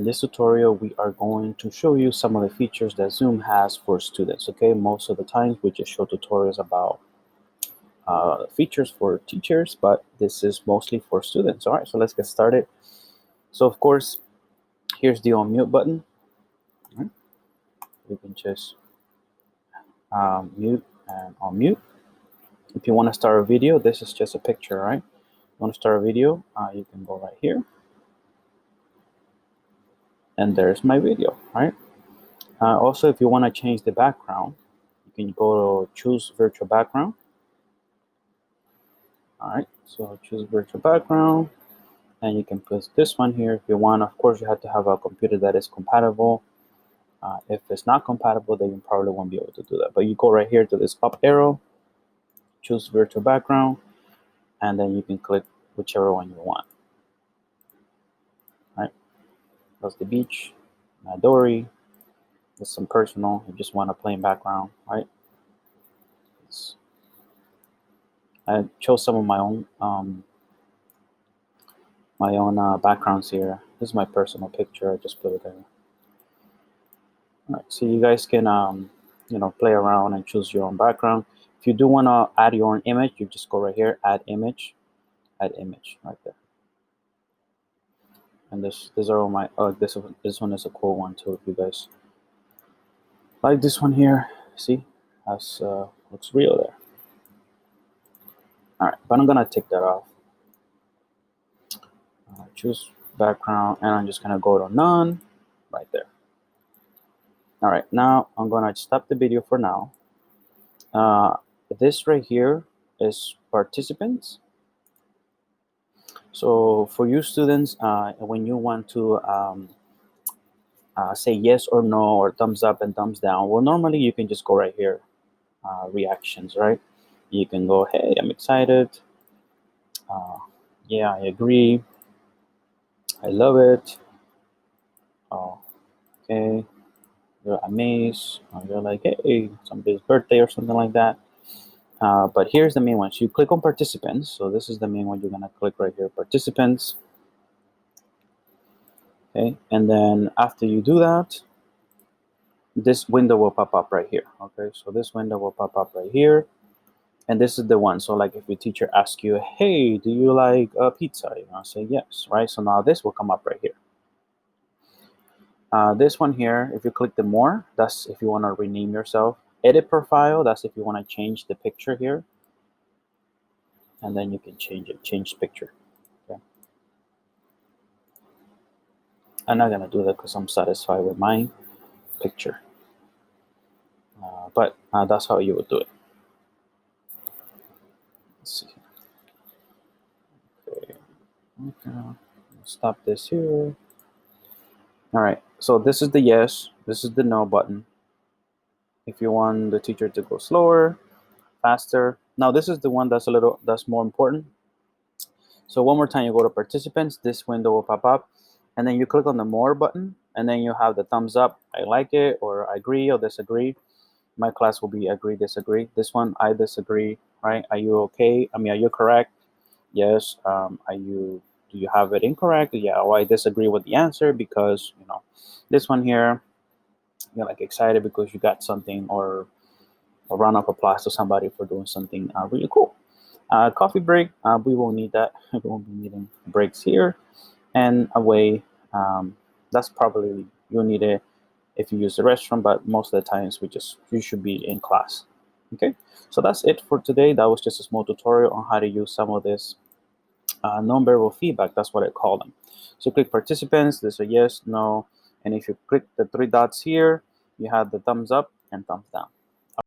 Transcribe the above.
In this tutorial, we are going to show you some of the features that Zoom has for students. Okay, most of the times we just show tutorials about features for teachers, but this is mostly for students. All right, so let's get started. So of course, here's the unmute button. You can just mute and unmute. If you want to start a video, this is just a picture, right? You want to start a video, you can go right here. And there's my video, right? Also, if you want to change the background, you can go to choose virtual background. All right, so choose virtual background, and you can put this one here if you want. Of course, you have to have a computer that is compatible. If it's not compatible, then you probably won't be able to do that. But you go right here to this up arrow, choose virtual background, and then you can click whichever one you want. All right, that's the beach, Midori. There's some personal. You just want a plain background, right? I chose some of my own backgrounds here. This is my personal picture. I just put it there. All right, so you guys can play around and choose your own background. If you do want to add your own image, you just go right here, add image right there. And these are all my this one is a cool one too. If you guys like this one here, see, that's looks real there. All right, but I'm gonna take that off. Choose background, and I'm just gonna go to none right there. All right, now I'm gonna stop the video for now. This right here is participants. So for you students, when you want to say yes or no, or thumbs up and thumbs down, well, normally you can just go right here, reactions, right? You can go, hey, I'm excited. Yeah, I agree. I love it. Oh, okay. You're amazed. You're like, hey, somebody's birthday or something like that. But here's the main one. So you click on participants. So this is the main one. You're going to click right here, participants. Okay. And then after you do that, this window will pop up right here. Okay. So this window will pop up right here. And this is the one. So like if your teacher asks you, hey, do you like pizza? You're going to say yes, right? So now this will come up right here. This one here, if you click the more, that's if you want to rename yourself. Edit profile, that's if you want to change the picture here. And then you can change it, change picture. Okay. I'm not going to do that because I'm satisfied with my picture. But that's how you would do it. Let's see. Okay. Stop this here. All right. So this is the yes. This is the no button. If you want the teacher to go slower, faster. Now this is the one that's more important. So one more time, you go to participants. This window will pop up, and then you click on the more button, and then you have the thumbs up. I like it, or I agree or disagree. My class will be agree, disagree. This one, I disagree, right? Are you okay? I mean, are you correct? Yes. Do you have it incorrect? Yeah. Or I disagree with the answer because, this one here, you're like excited because you got something, or a round of applause to somebody for doing something really cool. Coffee break, we won't need that. We won't be needing breaks here. And away, that's probably, you'll need it if you use the restroom, but most of the times you should be in class. Okay, so that's it for today. That was just a small tutorial on how to use some of this nonverbal feedback. That's what I call them. So click participants, there's a yes, no, and if you click the three dots here, you have the thumbs up and thumbs down.